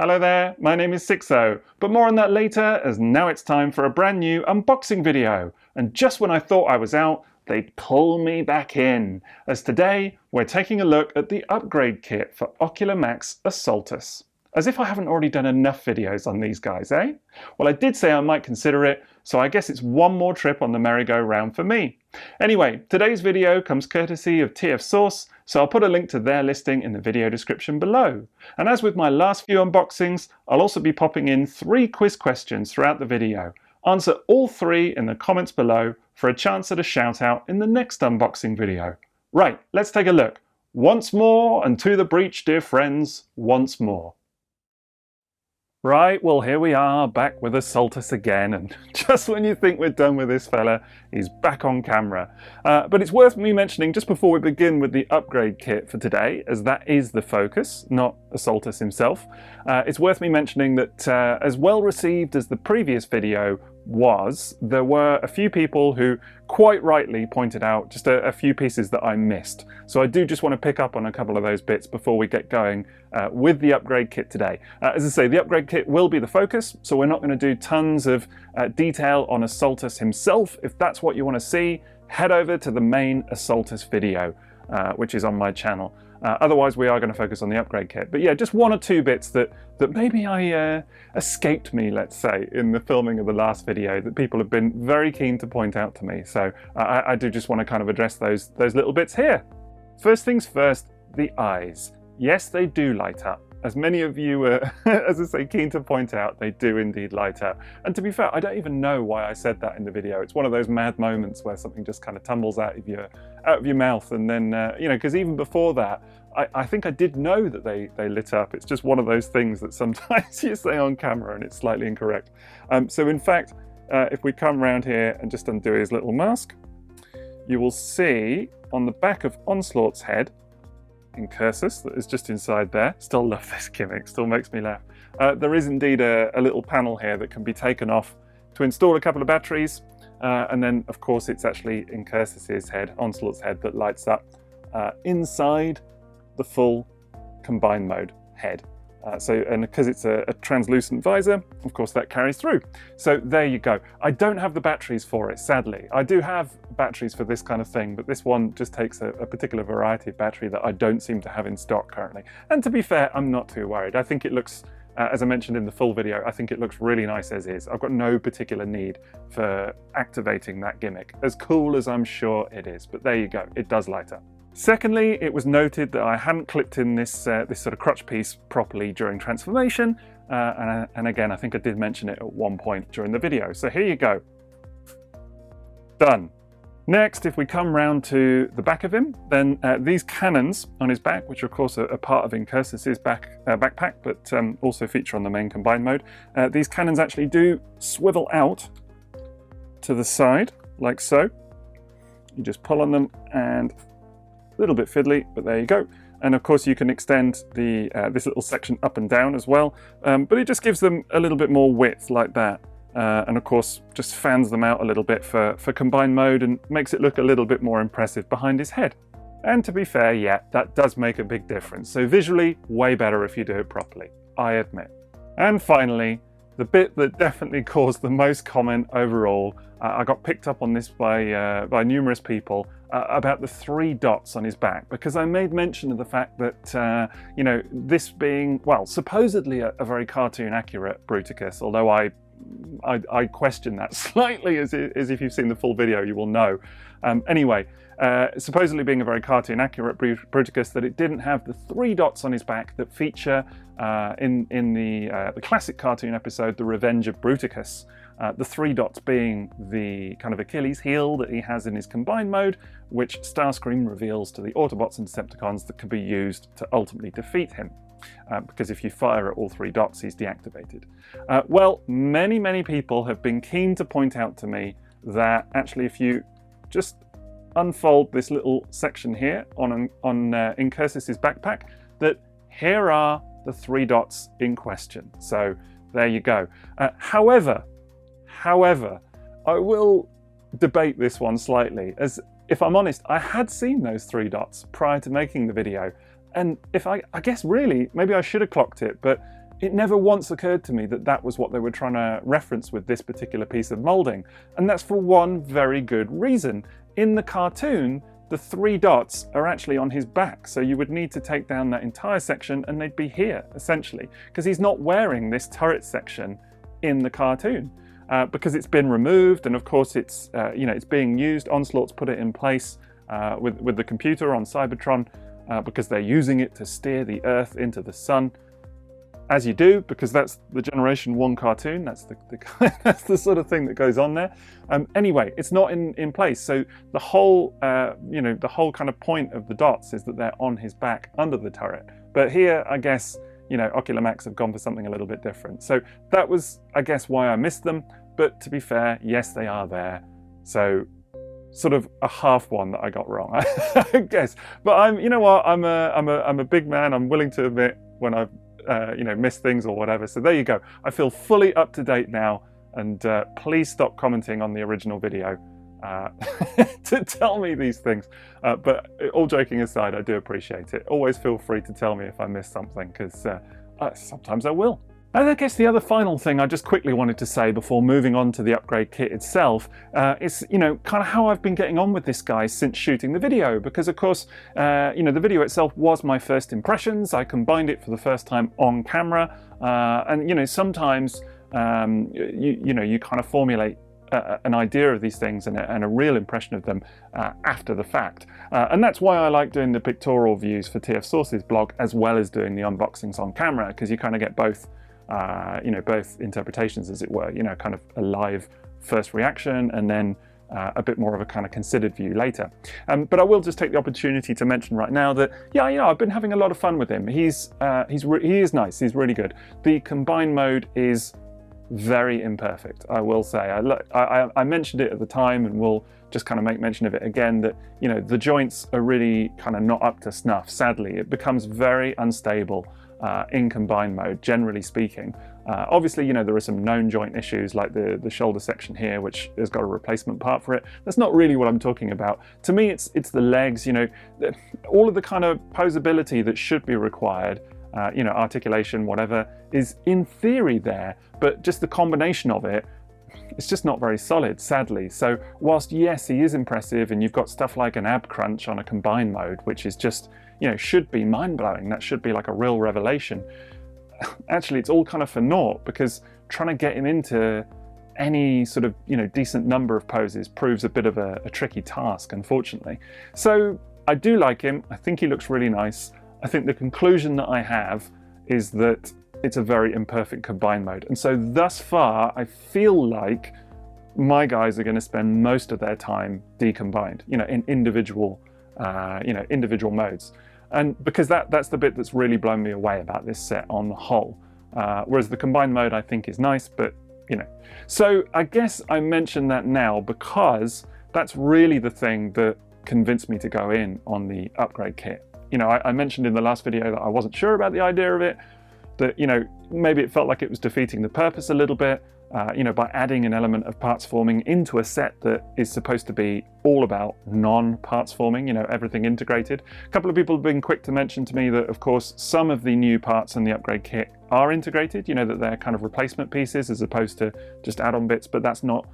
Hello there, my name is Sixo, but more on that later, as now it's time for a brand new unboxing video. And just when I thought I was out, they pull me back in, as today we're taking a look at the upgrade kit for Ocular Max Assaultus. As if I haven't already done enough videos on these guys, eh? Well, I did say I might consider it, so I guess it's one more trip on the merry-go-round for me. Anyway, today's video comes courtesy of TF Source, so I'll put a link to their listing in the video description below. And as with my last few unboxings, I'll also be popping in 3 quiz questions throughout the video. Answer all 3 in the comments below for a chance at a shout out in the next unboxing video. Right, let's take a look. Once more, and to the breach, dear friends, once more. Right, well here we are, back with Assaultus again, and just when you think we're done with this fella, he's back on camera. But it's worth me mentioning just before we begin with the upgrade kit for today, as that is the focus, not Assaultus himself. It's worth me mentioning that as well received as the previous video was, there were a few people who quite rightly pointed out just a few pieces that I missed. So I do just want to pick up on a couple of those bits before we get going with the upgrade kit today. As I say, the upgrade kit will be the focus, so we're not going to do tons of detail on Assaultus himself. If that's what you want to see, head over to the main Assaultus video, which is on my channel. Otherwise, we are going to focus on the upgrade kit. But yeah, just 1 or 2 bits that maybe escaped me, let's say, in the filming of the last video that people have been very keen to point out to me. So I do just want to kind of address those little bits here. First things first, the eyes. Yes, they do light up. As many of you were, as I say, keen to point out, they do indeed light up. And to be fair, I don't even know why I said that in the video. It's one of those mad moments where something just kind of tumbles out of your mouth. And then, you know, because even before that, I think I did know that they lit up. It's just one of those things that sometimes you say on camera and it's slightly incorrect. So in fact, if we come around here and just undo his little mask, you will see on the back of Onslaught's head, incursus, that is just inside there. Still love this gimmick, still makes me laugh. There is indeed a little panel here that can be taken off to install a couple of batteries, and then of course it's actually Incursus's head, Onslaught's head, that lights up inside the full combined mode head. And because it's a translucent visor, of course that carries through. So there you go. I don't have the batteries for it, sadly. I do have batteries for this kind of thing, but this one just takes a particular variety of battery that I don't seem to have in stock currently. And to be fair, I'm not too worried. I think it looks, as I mentioned in the full video, I think it looks really nice as is. I've got no particular need for activating that gimmick, as cool as I'm sure it is. But there you go, it does light up. Secondly, it was noted that I hadn't clipped in this sort of crutch piece properly during transformation, and again, I think I did mention it at one point during the video. So here you go. Done. Next, if we come round to the back of him, then these cannons on his back, which are of course a part of Incursus's backpack, but also feature on the main combined mode, these cannons actually do swivel out to the side, like so. You just pull on them and a little bit fiddly, but there you go. And of course you can extend the this little section up and down as well, but it just gives them a little bit more width like that. And of course just fans them out a little bit for combined mode and makes it look a little bit more impressive behind his head. And to be fair, yeah, that does make a big difference. So visually, way better if you do it properly, I admit. And finally, the bit that definitely caused the most comment overall, I got picked up on this by numerous people, about the 3 dots on his back, because I made mention of the fact that, you know, this being, well, supposedly a very cartoon accurate Bruticus, although I question that slightly, as if you've seen the full video, you will know. Anyway, supposedly being a very cartoon accurate Bruticus, that it didn't have the 3 dots on his back that feature in the classic cartoon episode, The Revenge of Bruticus. The 3 dots being the kind of Achilles heel that he has in his combined mode, which Starscream reveals to the Autobots and Decepticons that can be used to ultimately defeat him. Because if you fire at all 3 dots, he's deactivated. Well, many people have been keen to point out to me that actually if you just unfold this little section here on Incursus's backpack, that here are the 3 dots in question. So there you go. However, I will debate this one slightly, as if I'm honest, I had seen those 3 dots prior to making the video, and if I guess really, maybe I should have clocked it, but it never once occurred to me that that was what they were trying to reference with this particular piece of moulding. And that's for one very good reason. In the cartoon, the 3 dots are actually on his back, so you would need to take down that entire section and they'd be here, essentially, because he's not wearing this turret section in the cartoon. Because it's been removed, and of course it's it's being used. Onslaught's put it in place with the computer on Cybertron because they're using it to steer the Earth into the sun, as you do, because that's the Generation 1 cartoon. That's that's the sort of thing that goes on there. Anyway, it's not in place, so the whole the whole kind of point of the dots is that they're on his back under the turret. But here, I guess, Ocular Max have gone for something a little bit different. So that was, I guess, why I missed them. But to be fair, yes, they are there. So sort of a half one that I got wrong, I guess. But I'm a big man. I'm willing to admit when I've missed things or whatever. So there you go. I feel fully up to date now. And please stop commenting on the original video to tell me these things. But all joking aside, I do appreciate it. Always feel free to tell me if I missed something, because sometimes I will. And I guess the other final thing I just quickly wanted to say before moving on to the upgrade kit itself is, kind of how I've been getting on with this guy since shooting the video. Because of course, the video itself was my first impressions. I combined it for the first time on camera. And, sometimes, you kind of formulate an idea of these things and a real impression of them after the fact. And that's why I like doing the pictorial views for TF Source's blog, as well as doing the unboxings on camera, because you kind of get both both interpretations, as it were, kind of a live first reaction and then a bit more of a kind of considered view later. But I will just take the opportunity to mention right now that, I've been having a lot of fun with him. He is nice. He's really good. The combine mode is very imperfect, I will say. I mentioned it at the time, and we'll just kind of make mention of it again, that, the joints are really kind of not up to snuff, sadly. It becomes very unstable in combine mode, generally speaking. Obviously, there are some known joint issues like the shoulder section here, which has got a replacement part for it. That's not really what I'm talking about. To me, it's the legs, all of the kind of posability that should be required, articulation, whatever, is in theory there, but just the combination of it, it's just not very solid, sadly. So whilst, yes, he is impressive, and you've got stuff like an ab crunch on a combine mode, which is just, should be mind-blowing. That should be like a real revelation. Actually, it's all kind of for naught, because trying to get him into any sort of, decent number of poses proves a bit of a tricky task, unfortunately. So I do like him. I think he looks really nice. I think the conclusion that I have is that it's a very imperfect combine mode. And so thus far, I feel like my guys are going to spend most of their time decombined, in individual modes. And because that's the bit that's really blown me away about this set on the whole. Whereas the combined mode I think is nice, but So I guess I mention that now because that's really the thing that convinced me to go in on the upgrade kit. I mentioned in the last video that I wasn't sure about the idea of it, that, maybe it felt like it was defeating the purpose a little bit, by adding an element of parts forming into a set that is supposed to be all about non-parts forming, everything integrated. A couple of people have been quick to mention to me that, of course, some of the new parts in the upgrade kit are integrated, that they're kind of replacement pieces as opposed to just add-on bits, but that's not,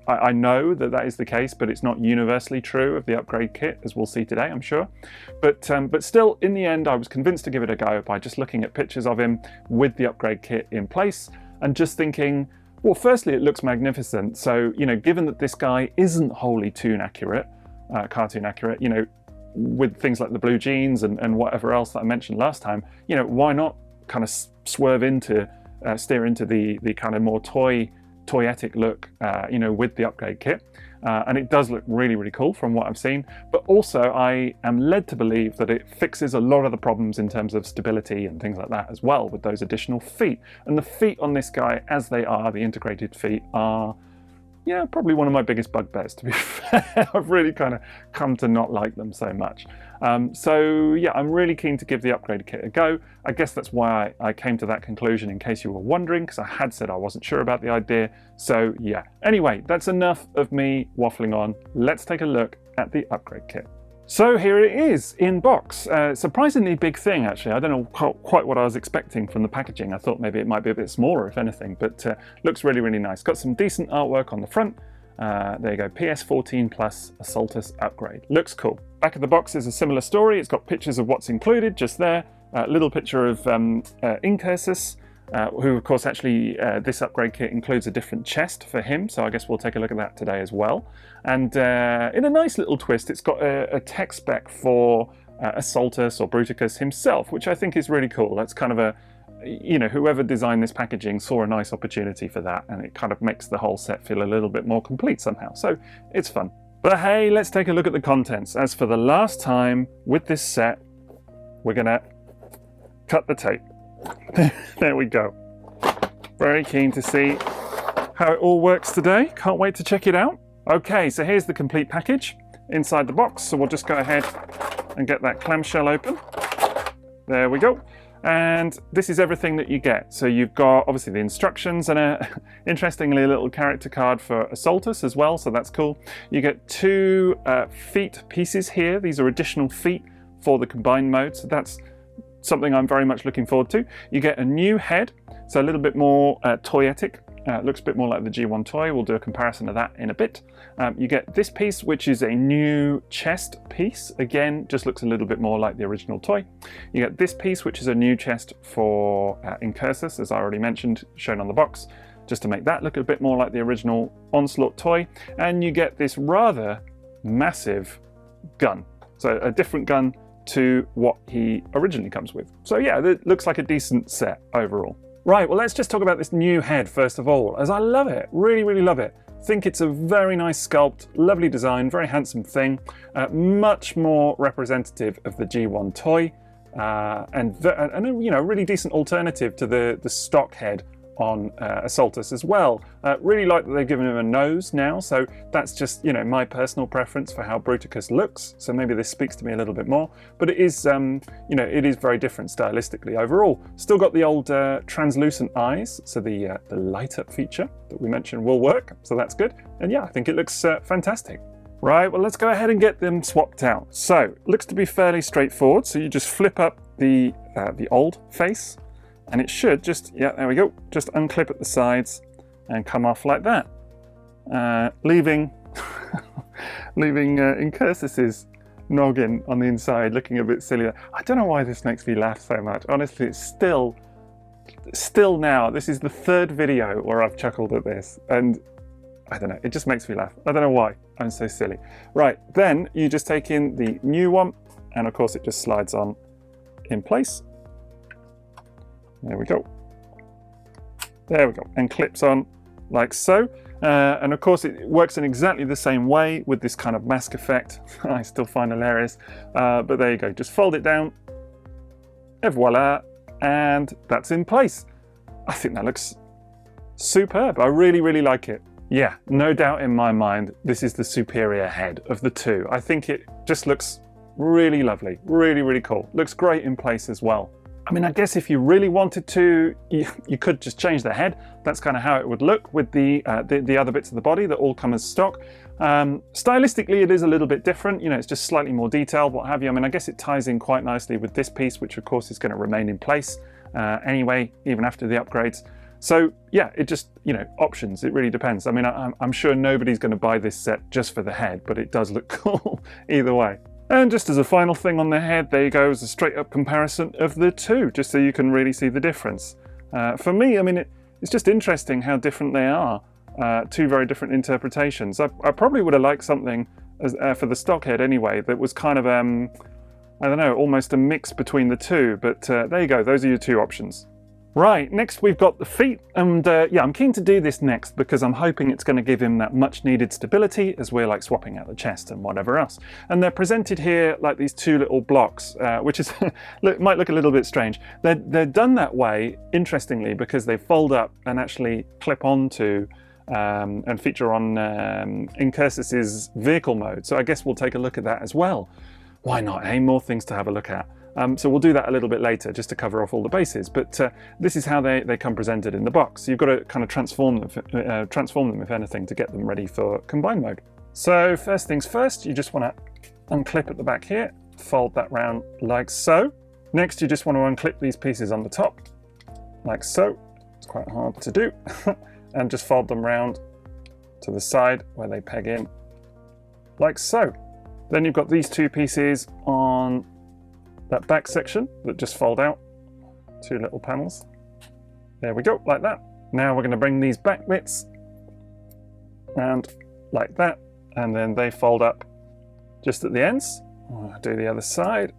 I know that is the case, but it's not universally true of the upgrade kit, as we'll see today, I'm sure. But still, in the end, I was convinced to give it a go by just looking at pictures of him with the upgrade kit in place, and just thinking, well, firstly, it looks magnificent. So, given that this guy isn't wholly cartoon accurate, with things like the blue jeans and whatever else that I mentioned last time, why not kind of steer into the kind of more toyetic look, with the upgrade kit. And it does look really, really cool from what I've seen. But also I am led to believe that it fixes a lot of the problems in terms of stability and things like that as well with those additional feet. And the feet on this guy, as they are, the integrated feet, are probably one of my biggest bugbears, to be fair. I've really kind of come to not like them so much. So yeah, I'm really keen to give the upgrade kit a go. I guess that's why I came to that conclusion, in case you were wondering, because I had said I wasn't sure about the idea. So yeah, anyway, that's enough of me waffling on. Let's take a look at the upgrade kit. So here it is in box. Surprisingly big thing, actually. I don't know quite what I was expecting from the packaging. I thought maybe it might be a bit smaller, if anything, but looks really, really nice. Got some decent artwork on the front. There you go, PS-14 plus Assaultus upgrade. Looks cool. Back of the box is a similar story. It's got pictures of what's included just there. Little picture of Incursus, who of course actually this upgrade kit includes a different chest for him, so I guess we'll take a look at that today as well. And in a nice little twist, it's got a tech spec for Assaultus or Bruticus himself, which I think is really cool. That's kind of a, you know, whoever designed this packaging saw a nice opportunity for that, and it kind of makes the whole set feel a little bit more complete somehow, so it's fun. But hey, let's take a look at the contents. As for the last time with this set, we're gonna cut the tape. There we go. Very keen to see how it all works today. Can't wait to check it out. Okay, so here's the complete package inside the box. So we'll just go ahead and get that clamshell open. There we go. And this is everything that you get. So you've got obviously the instructions and interestingly a little character card for Assaultus as well, so that's cool. You get two feet pieces here. These are additional feet for the combined mode, so that's something I'm very much looking forward to. You get a new head, so a little bit more toyetic. Looks a bit more like the G1 toy. We'll do a comparison of that in a bit. You get this piece, which is a new chest piece. Again, just looks a little bit more like the original toy. You get this piece, which is a new chest for Incursus, as I already mentioned, shown on the box, just to make that look a bit more like the original Onslaught toy. And you get this rather massive gun. So a different gun to what he originally comes with. So yeah, it looks like a decent set overall. Right, well, let's just talk about this new head first of all, as I love it, really, really love it. Think it's a very nice sculpt, lovely design, very handsome thing, much more representative of the G1 toy, and you know, really decent alternative to the stock head on Assaultus as well. Really like that they've given him a nose now, so that's just, you know, my personal preference for how Bruticus looks, so maybe this speaks to me a little bit more, but it is, you know, it is very different stylistically overall. Still got the old translucent eyes, so the light up feature that we mentioned will work, so that's good, and yeah, I think it looks fantastic. Right, well, let's go ahead and get them swapped out. So, looks to be fairly straightforward, so you just flip up the old face, and it should just, yeah, there we go, just unclip at the sides and come off like that, leaving Incursus's noggin on the inside looking a bit silly. I don't know why this makes me laugh so much. Honestly, it's still now, this is the third video where I've chuckled at this, and I don't know, it just makes me laugh. I don't know why, I'm so silly. Right, then you just take in the new one, and of course it just slides on in place. There we go. There we go. And clips on like so. And of course it works in exactly the same way with this kind of mask effect. I still find hilarious. But there you go. Just fold it down. Et voila. And that's in place. I think that looks superb. I really, really like it. Yeah, no doubt in my mind, this is the superior head of the two. I think it just looks really lovely. Really, really cool. Looks great in place as well. I mean, I guess if you really wanted to, you could just change the head. That's kind of how it would look with the other bits of the body that all come as stock. Stylistically, it is a little bit different. You know, it's just slightly more detailed, what have you. I mean, I guess it ties in quite nicely with this piece, which of course is going to remain in place anyway, even after the upgrades. So yeah, it just, you know, options. It really depends. I mean, I'm sure nobody's going to buy this set just for the head, but it does look cool either way. And just as a final thing on the head, there you go, is a straight up comparison of the two, just so you can really see the difference. For me, I mean, it's just interesting how different they are. Two very different interpretations. I probably would have liked something as, for the stock head anyway, that was kind of, I don't know, almost a mix between the two, but there you go, those are your two options. Right, next we've got the feet, and yeah, I'm keen to do this next because I'm hoping it's going to give him that much needed stability as we're like swapping out the chest and whatever else. And they're presented here like these two little blocks, which is might look a little bit strange. They're done that way, interestingly, because they fold up and actually clip onto and feature on Incursus's vehicle mode. So I guess we'll take a look at that as well. Why not, eh? More things to have a look at. So we'll do that a little bit later, just to cover off all the bases. But this is how they come presented in the box. So you've got to kind of transform them, if anything, to get them ready for combine mode. So first things first, you just want to unclip at the back here, fold that round like so. Next, you just want to unclip these pieces on the top, like so. It's quite hard to do. And just fold them round to the side where they peg in, like so. Then you've got these two pieces on that back section that just fold out, two little panels. There we go, like that. Now we're going to bring these back bits round like that, and then they fold up just at the ends. I'll do the other side.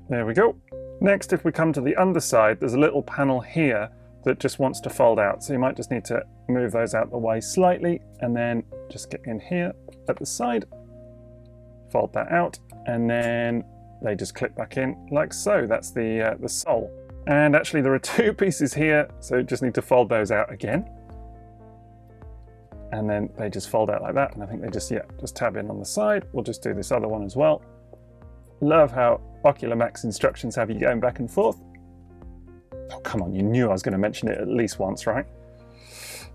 There we go. Next, if we come to the underside, there's a little panel here that just wants to fold out. So you might just need to move those out the way slightly, and then just get in here at the side, fold that out, and then they just clip back in like so. That's the sole. And actually there are two pieces here, so you just need to fold those out again. And then they just fold out like that, and I think they just tab in on the side. We'll just do this other one as well. Love how Ocular Max instructions have you going back and forth. Oh, come on, you knew I was going to mention it at least once, right?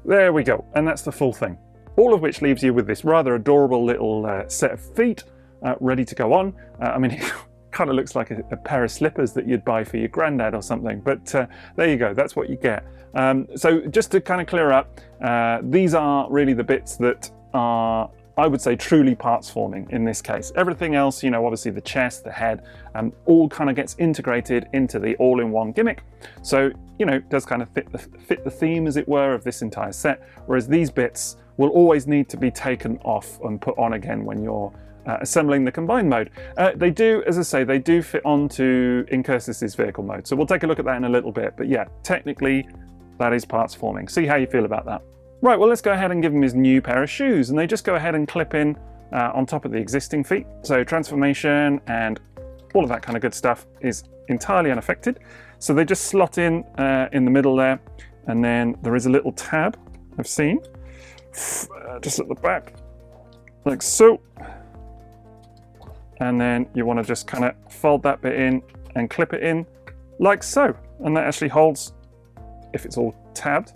There we go, and that's the full thing. All of which leaves you with this rather adorable little set of feet ready to go on. I mean, it kind of looks like a pair of slippers that you'd buy for your granddad or something, but there you go, that's what you get. So just to kind of clear up, these are really the bits that are, I would say, truly parts forming in this case. Everything else, you know, obviously the chest, the head, all kind of gets integrated into the all-in-one gimmick. So, you know, it does kind of fit the theme, as it were, of this entire set, whereas these bits will always need to be taken off and put on again when you're assembling the combined mode. They do, as I say, they do fit onto Incursus's vehicle mode. So we'll take a look at that in a little bit. But yeah, technically, that is parts forming. See how you feel about that. Right, well, let's go ahead and give him his new pair of shoes, and they just go ahead and clip in on top of the existing feet. So transformation and all of that kind of good stuff is entirely unaffected. So they just slot in the middle there, and then there is a little tab I've seen just at the back, like so. And then you want to just kind of fold that bit in and clip it in like so. And that actually holds, if it's all tabbed,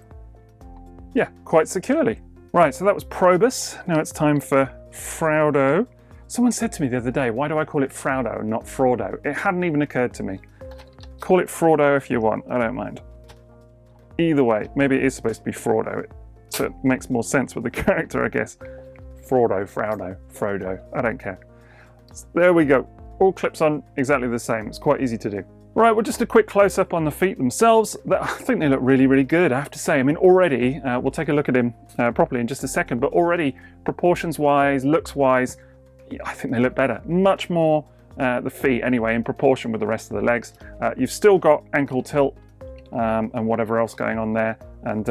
yeah, quite securely. Right, so that was Probus. Now it's time for Fraudo. Someone said to me the other day, why do I call it Fraudo and not Fraudo? It hadn't even occurred to me. Call it Fraudo if you want, I don't mind. Either way, maybe it is supposed to be Fraudo. So it makes more sense with the character, I guess. Fraudo, Frodo, I don't care. There we go. All clips on exactly the same. It's quite easy to do. Right, well, just a quick close-up on the feet themselves. I think they look really, really good, I have to say. I mean, already, we'll take a look at him properly in just a second, but already, proportions-wise, looks-wise, I think they look better. Much more, the feet, anyway, in proportion with the rest of the legs. You've still got ankle tilt and whatever else going on there. And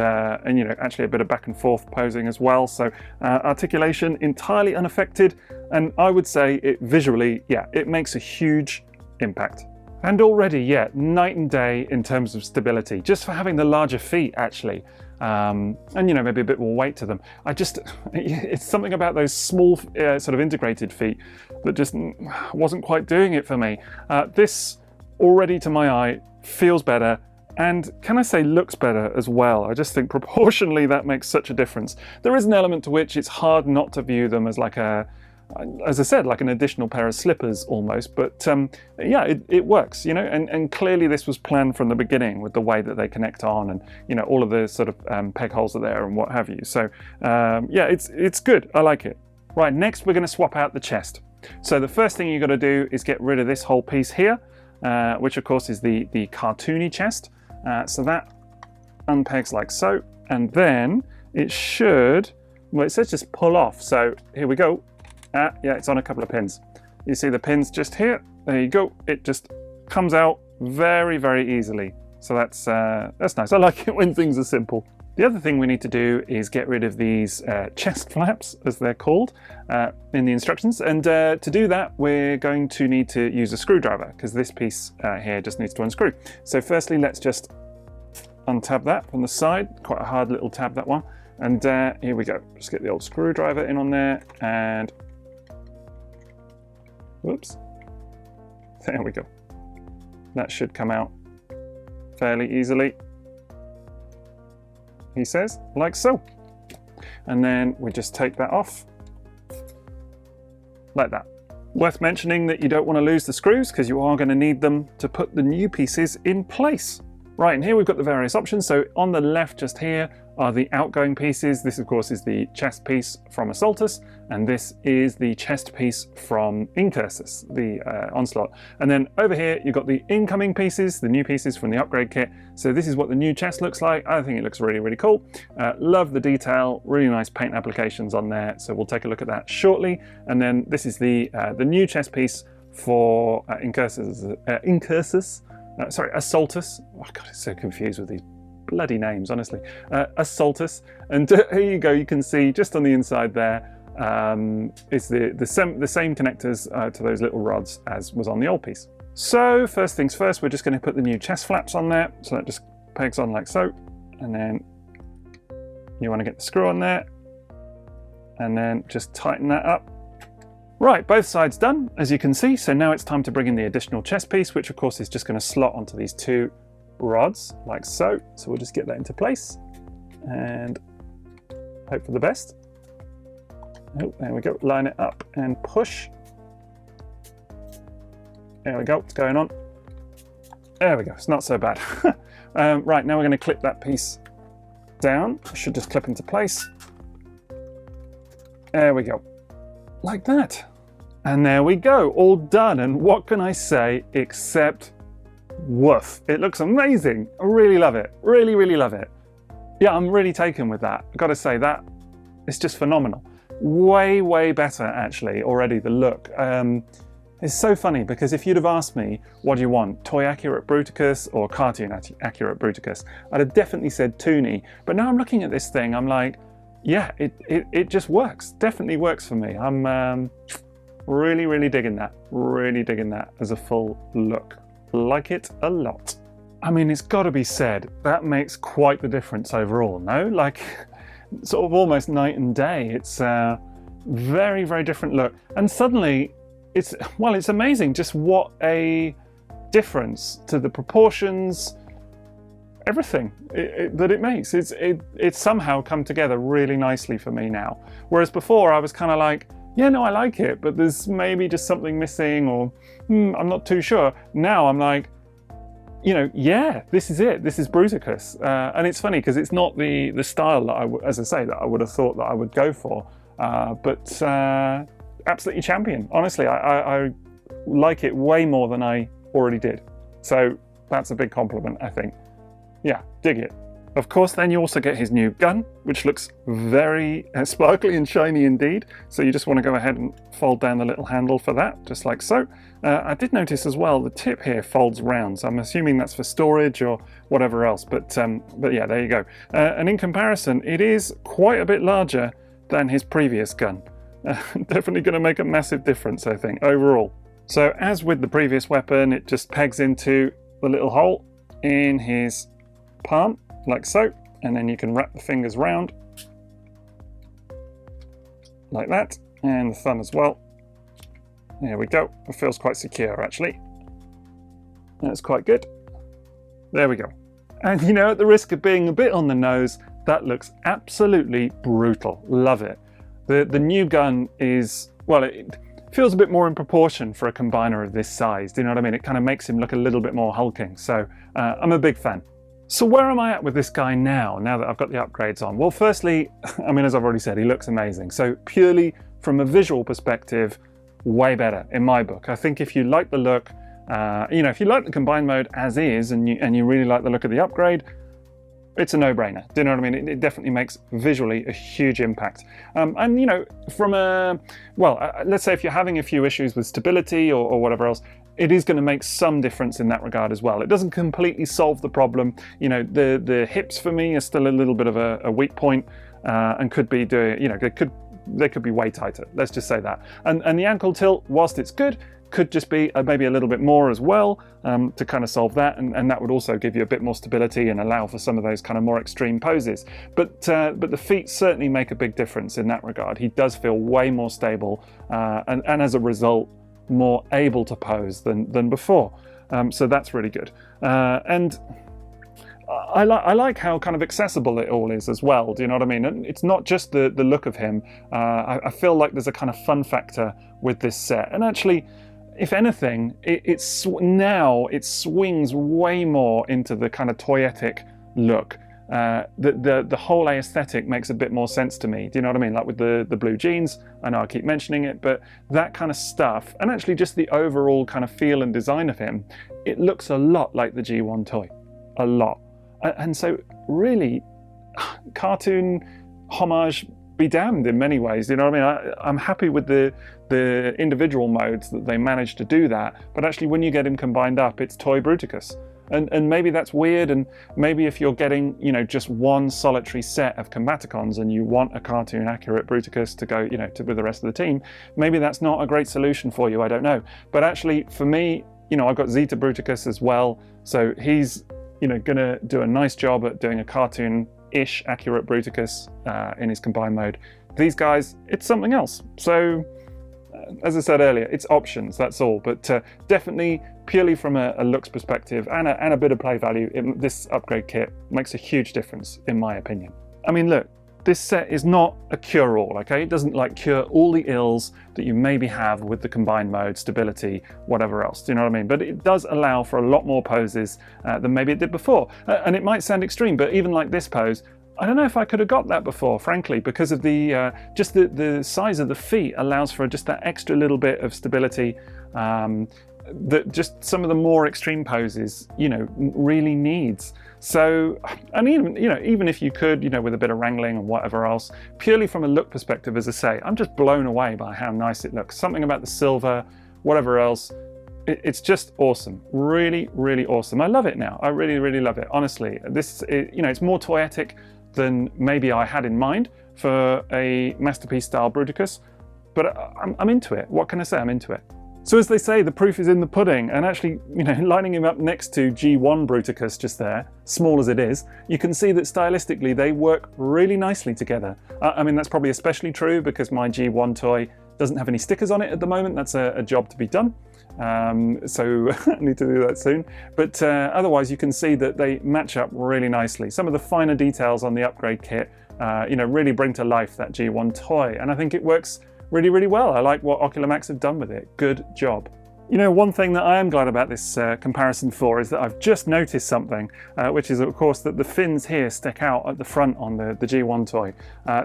you know, actually a bit of back and forth posing as well. So articulation entirely unaffected. And I would say it visually, yeah, it makes a huge impact. And already, yeah, night and day in terms of stability, just for having the larger feet, actually. And, you know, maybe a bit more weight to them. It's something about those small sort of integrated feet that just wasn't quite doing it for me. This already, to my eye, feels better. And can I say looks better as well? I just think proportionally that makes such a difference. There is an element to which it's hard not to view them as like as I said, like an additional pair of slippers almost, but yeah, it works, you know, and clearly this was planned from the beginning with the way that they connect on, and, you know, all of the sort of peg holes are there and what have you. So yeah, it's good, I like it. Right, next we're gonna swap out the chest. So the first thing you gotta do is get rid of this whole piece here, which of course is the cartoony chest. So that unpegs like so, and then it should, well, it says just pull off. So here we go. Yeah, it's on a couple of pins. You see the pins just here. There you go. It just comes out very, very easily. So that's nice. I like it when things are simple. The other thing we need to do is get rid of these chest flaps, as they're called, in the instructions. And to do that, we're going to need to use a screwdriver, because this piece here just needs to unscrew. So firstly, let's just untab that from the side. Quite a hard little tab, that one. And here we go. Just get the old screwdriver in on there, and whoops. There we go. That should come out fairly easily, he says, like so. And then we just take that off, like that. Worth mentioning that you don't want to lose the screws because you are going to need them to put the new pieces in place. Right, and here we've got the various options. So on the left just here are the outgoing pieces. This of course is the chest piece from Assaultus, and this is the chest piece from Incursus, the Onslaught. And then over here you've got the incoming pieces, the new pieces from the upgrade kit. So this is what the new chest looks like. I think it looks really, really cool. Love the detail, really nice paint applications on there. So we'll take a look at that shortly. And then this is the new chest piece for Assaultus. Oh God, it's so confused with these bloody names, honestly. Assaultus, and here you go. You can see just on the inside there is the same connectors to those little rods as was on the old piece. So first things first, we're just going to put the new chest flaps on there. So that just pegs on like so, and then you want to get the screw on there, and then just tighten that up. Right, both sides done, as you can see. So now it's time to bring in the additional chest piece, which of course is just going to slot onto these two rods like so. So we'll just get that into place and hope for the best. Oh, there we go. Line it up and push. There we go. What's going on? There we go. It's not so bad. Right, now we're going to clip that piece down. It should just clip into place. There we go. Like that. And there we go, all done. And what can I say except woof? It looks amazing. I really love it. Really, really love it. Yeah, I'm really taken with that. I've got to say that it's just phenomenal. Way, way better actually already, the look. It's so funny because if you'd have asked me, what do you want? Toy accurate Bruticus or cartoon accurate Bruticus? I'd have definitely said toony. But now I'm looking at this thing, I'm like, yeah, it just works. Definitely works for me. I'm really, really digging that. Really digging that as a full look. Like it a lot. I mean, it's got to be said, that makes quite the difference overall, no? Like, sort of almost night and day. It's a very, very different look. And suddenly, it's amazing just what a difference to the proportions, everything that it makes. It's somehow come together really nicely for me now. Whereas before I was kind of like, yeah, no, I like it, but there's maybe just something missing, or I'm not too sure. Now I'm like, you know, yeah, this is it. This is Bruticus. And it's funny because it's not the style that as I say, that I would have thought that I would go for. But absolutely champion. Honestly, I like it way more than I already did. So that's a big compliment, I think. Yeah, dig it. Of course, then you also get his new gun, which looks very sparkly and shiny indeed. So you just want to go ahead and fold down the little handle for that, just like so. I did notice as well, the tip here folds round. So I'm assuming that's for storage or whatever else. But yeah, there you go. And in comparison, it is quite a bit larger than his previous gun. Definitely going to make a massive difference, I think, overall. So as with the previous weapon, it just pegs into the little hole in his palm, like so, and then you can wrap the fingers round like that, and the thumb as well. There we go. It feels quite secure actually. That's quite good. There we go. And you know, at the risk of being a bit on the nose, that looks absolutely brutal. Love it. The new gun is, well, it feels a bit more in proportion for a combiner of this size. Do you know what I mean? It kind of makes him look a little bit more hulking. So I'm a big fan. So where am I at with this guy now that I've got the upgrades on? Well, firstly, I mean, as I've already said, he looks amazing. So purely from a visual perspective, way better in my book. I think if you like the look, you know, if you like the combined mode as is, and you really like the look of the upgrade, it's a no-brainer. Do you know what I mean? It definitely makes visually a huge impact. And you know, from let's say if you're having a few issues with stability or whatever else, it is going to make some difference in that regard as well. It doesn't completely solve the problem. You know, the hips for me are still a little bit of a weak point, and could be doing, you know, they could be way tighter. Let's just say that. And the ankle tilt, whilst it's good, could just be maybe a little bit more as well, to kind of solve that, and that would also give you a bit more stability and allow for some of those kind of more extreme poses. But the feet certainly make a big difference in that regard. He does feel way more stable, and as a result, more able to pose than before. So that's really good. And I like how kind of accessible it all is as well. Do you know what I mean? And it's not just the look of him. I feel like there's a kind of fun factor with this set. And actually, if anything, now it swings way more into the kind of toyetic look. The whole aesthetic makes a bit more sense to me. Do you know what I mean? Like with the blue jeans, I know I keep mentioning it, but that kind of stuff, and actually just the overall kind of feel and design of him, it looks a lot like the G1 toy. A lot. And so really, cartoon homage be damned in many ways. You know what I mean? I'm happy with the individual modes that they managed to do that, but actually when you get him combined up, it's Toy Bruticus. And maybe that's weird, and maybe if you're getting, you know, just one solitary set of Combaticons and you want a cartoon accurate Bruticus to go, you know, with the rest of the team, maybe that's not a great solution for you, I don't know. But actually for me, you know, I've got Zeta Bruticus as well, so he's, you know, gonna do a nice job at doing a cartoon-ish accurate Bruticus in his combined mode. These guys, it's something else. So, as I said earlier, it's options, that's all. But definitely, purely from a looks perspective and a bit of play value, this upgrade kit makes a huge difference, in my opinion. I mean, look, this set is not a cure-all, okay? It doesn't like cure all the ills that you maybe have with the combined mode, stability, whatever else, do you know what I mean? But it does allow for a lot more poses than maybe it did before. And it might sound extreme, but even like this pose, I don't know if I could have got that before, frankly, because of the just the size of the feet allows for just that extra little bit of stability that just some of the more extreme poses, you know, really needs. So, and even if you could, you know, with a bit of wrangling and whatever else, purely from a look perspective, as I say, I'm just blown away by how nice it looks. Something about the silver, whatever else, it's just awesome. Really, really awesome. I love it now. I really, really love it. Honestly, you know, it's more toyetic than maybe I had in mind for a Masterpiece style Bruticus, but I'm into it. What can I say? I'm into it. So as they say, the proof is in the pudding, and actually, you know, lining him up next to G1 Bruticus just there, small as it is, you can see that stylistically they work really nicely together. I mean, that's probably especially true because my G1 toy doesn't have any stickers on it at the moment. That's a job to be done. So I need to do that soon. But otherwise, you can see that they match up really nicely. Some of the finer details on the upgrade kit, you know, really bring to life that G1 toy, and I think it works really, really well. I like what Ocular Max have done with it. Good job. You know, one thing that I am glad about this comparison for is that I've just noticed something, which is, of course, that the fins here stick out at the front on the G1 toy.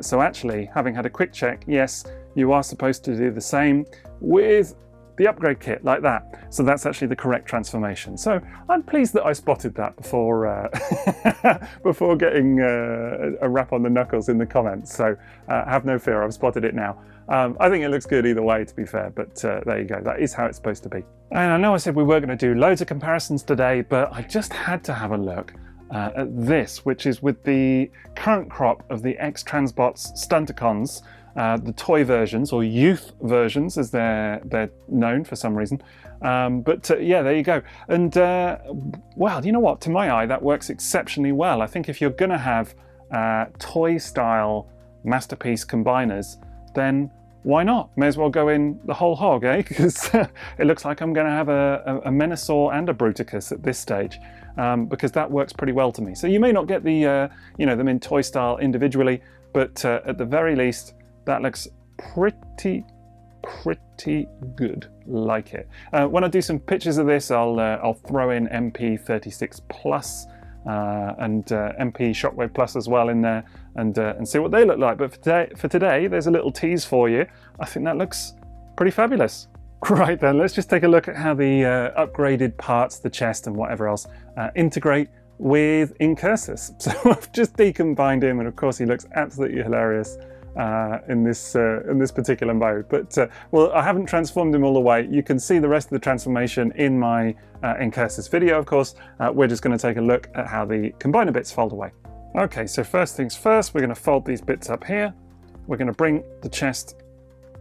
So actually, having had a quick check, yes, you are supposed to do the same with the upgrade kit like that. So that's actually the correct transformation. So I'm pleased that I spotted that before before getting a rap on the knuckles in the comments. So have no fear, I've spotted it now. I think it looks good either way, to be fair, but there you go. That is how it's supposed to be. And I know I said we were going to do loads of comparisons today, but I just had to have a look at this, which is with the current crop of the X-Transbots Stunticons, the toy versions, or youth versions as they're known for some reason. But yeah, there you go. And well, you know what? To my eye, that works exceptionally well. I think if you're going to have toy-style Masterpiece combiners, then why not? May as well go in the whole hog, eh? Because it looks like I'm going to have a Menasor and a Bruticus at this stage, because that works pretty well to me. So you may not get the you know, them in toy style individually, but at the very least, that looks pretty good. Like it. When I do some pictures of this, I'll throw in MP36 Plus and MP Shockwave Plus as well in there, and see what they look like. But for today, there's a little tease for you. I think that looks pretty fabulous. Right then, let's just take a look at how the upgraded parts, the chest and whatever else, integrate with Incursus. So I've just decombined him, and of course he looks absolutely hilarious in this particular mode. But well, I haven't transformed him all the way. You can see the rest of the transformation in my Incursus video, of course. We're just going to take a look at how the combiner bits fold away. Okay, so first things first, we're going to fold these bits up here. We're going to bring the chest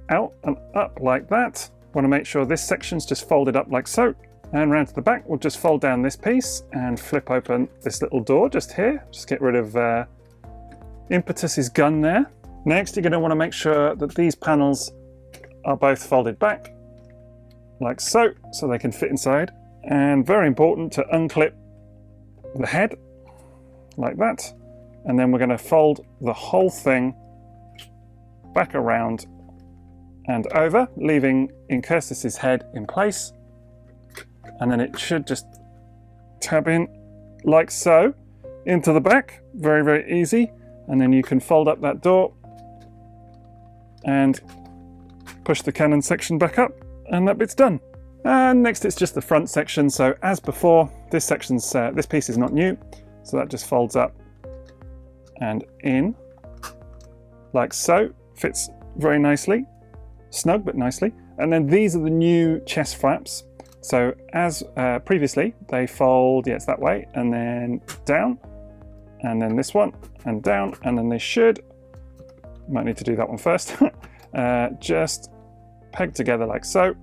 out and up like that. Want to make sure this section's just folded up like so. And round to the back, we'll just fold down this piece and flip open this little door just here. Just get rid of Impetus's gun there. Next, you're going to want to make sure that these panels are both folded back like so they can fit inside. And very important to unclip the head like that. And then we're going to fold the whole thing back around and over, leaving Incursus's head in place. And then it should just tab in like so into the back. Very, very easy. And then you can fold up that door and push the cannon section back up, and that bit's done. And next it's just the front section. So as before, this piece is not new, so that just folds up and in like so. Fits very nicely, snug but nicely. And then these are the new chest flaps. So as previously, they fold, yeah, it's that way, and then down, and then this one, and down, and then they should, might need to do that one first, just peg together like so,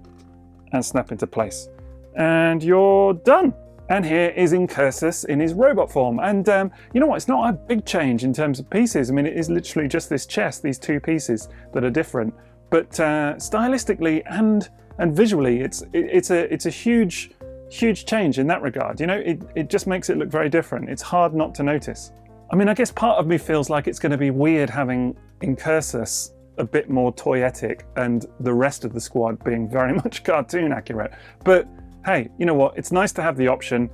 and snap into place. And you're done. And here is Incursus in his robot form. And you know what, it's not a big change in terms of pieces. I mean, it is literally just this chest, these two pieces that are different. But stylistically and visually, it's a huge change in that regard. You know, it just makes it look very different. It's hard not to notice. I mean, I guess part of me feels like it's going to be weird having Incursus a bit more toyetic and the rest of the squad being very much cartoon accurate. But hey, you know what? It's nice to have the option.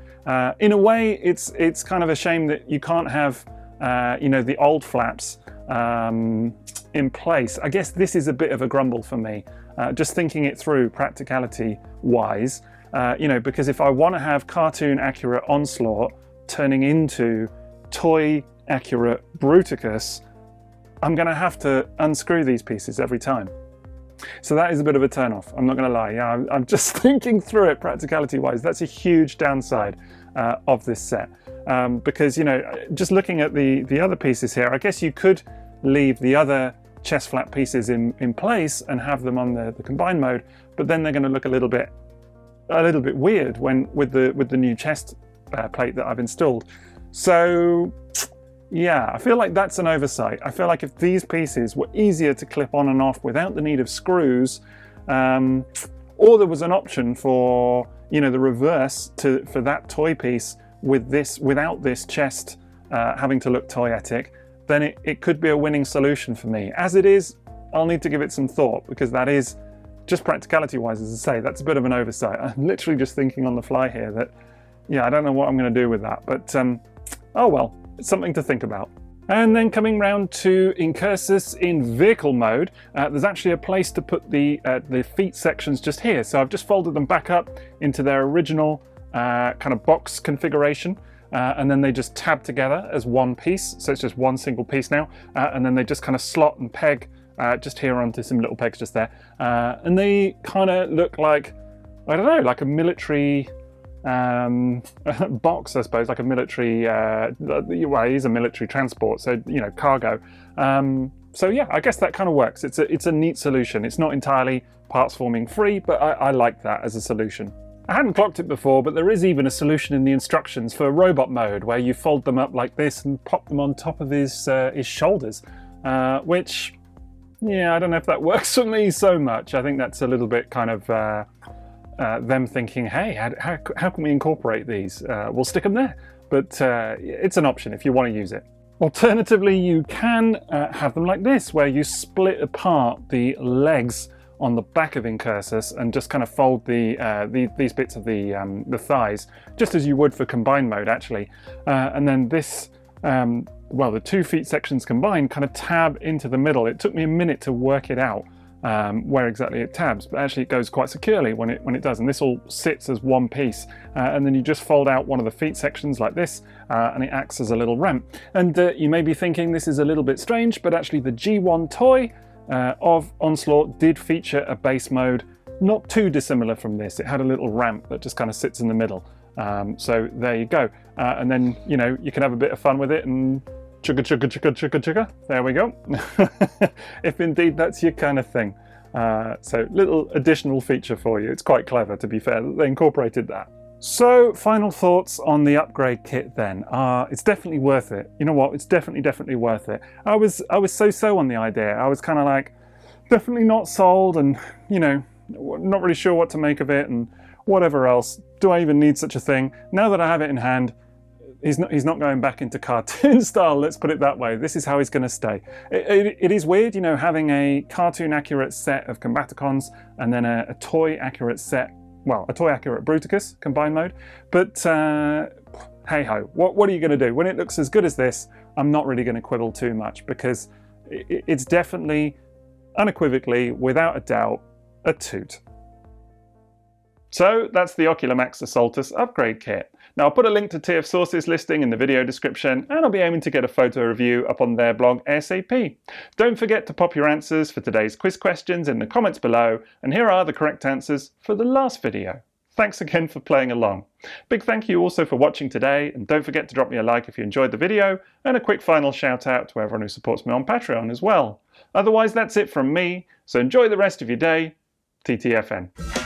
In a way, it's kind of a shame that you can't have, you know, the old flaps in place. I guess this is a bit of a grumble for me, just thinking it through practicality-wise. You know, because if I want to have cartoon accurate Onslaught turning into toy accurate Bruticus, I'm going to have to unscrew these pieces every time. So that is a bit of a turn-off, I'm not going to lie. Yeah, I'm just thinking through it practicality-wise. That's a huge downside of this set. Because, you know, just looking at the other pieces here, I guess you could leave the other chest flap pieces in place and have them on the combined mode, but then they're going to look a little bit weird when with the new chest plate that I've installed. So yeah, I feel like that's an oversight. I feel like if these pieces were easier to clip on and off without the need of screws, or there was an option for, you know, the reverse for that toy piece without this chest having to look toyetic, then it could be a winning solution for me. As it is, I'll need to give it some thought, because that is, just practicality-wise, as I say, that's a bit of an oversight. I'm literally just thinking on the fly here that, yeah, I don't know what I'm going to do with that, but oh well. It's something to think about. And then coming round to Incursus in vehicle mode, there's actually a place to put the feet sections just here. So I've just folded them back up into their original kind of box configuration, and then they just tab together as one piece. So it's just one single piece now, and then they just kind of slot and peg just here onto some little pegs just there. And they kind of look like, I don't know, like a military box, I suppose, like a military, well, it is a military transport, so, you know, cargo. So yeah, I guess that kind of works. It's a neat solution. It's not entirely parts forming free, but I like that as a solution. I hadn't clocked it before, but there is even a solution in the instructions for robot mode where you fold them up like this and pop them on top of his shoulders, which, yeah, I don't know if that works for me so much. I think that's a little bit kind of them thinking, hey, how can we incorporate these? We'll stick them there. But it's an option if you want to use it. Alternatively, you can have them like this, where you split apart the legs on the back of Incursus and just kind of fold these bits of the thighs, just as you would for combined mode, actually. And then this, well, the 2 feet sections combined kind of tab into the middle. It took me a minute to work it out. Where exactly it tabs, but actually it goes quite securely when it does, and this all sits as one piece, and then you just fold out one of the feet sections like this, and it acts as a little ramp. And you may be thinking this is a little bit strange, but actually the G1 toy of Onslaught did feature a base mode not too dissimilar from this. It had a little ramp that just kind of sits in the middle, so there you go. And then, you know, you can have a bit of fun with it and chugga chugga chugga chugga chugga. There we go. If indeed that's your kind of thing. So little additional feature for you. It's quite clever, to be fair, that they incorporated that. So final thoughts on the upgrade kit then. It's definitely worth it. You know what? It's definitely worth it. I was so on the idea. I was kind of like, definitely not sold, and, you know, not really sure what to make of it and whatever else. Do I even need such a thing? Now that I have it in hand, he's not going back into cartoon style, let's put it that way. This is how he's going to stay. It is weird, you know, having a cartoon accurate set of Combaticons and then a toy accurate set, well, a toy accurate Bruticus combined mode. But hey ho, what are you going to do? When it looks as good as this, I'm not really going to quibble too much, because it's definitely, unequivocally, without a doubt, a toot. So that's the Ocular Max Assaultus upgrade kit. Now I'll put a link to TF Source's listing in the video description, and I'll be aiming to get a photo review up on their blog ASAP. Don't forget to pop your answers for today's quiz questions in the comments below, and here are the correct answers for the last video. Thanks again for playing along. Big thank you also for watching today, and don't forget to drop me a like if you enjoyed the video, and a quick final shout out to everyone who supports me on Patreon as well. Otherwise that's it from me, so enjoy the rest of your day. TTFN.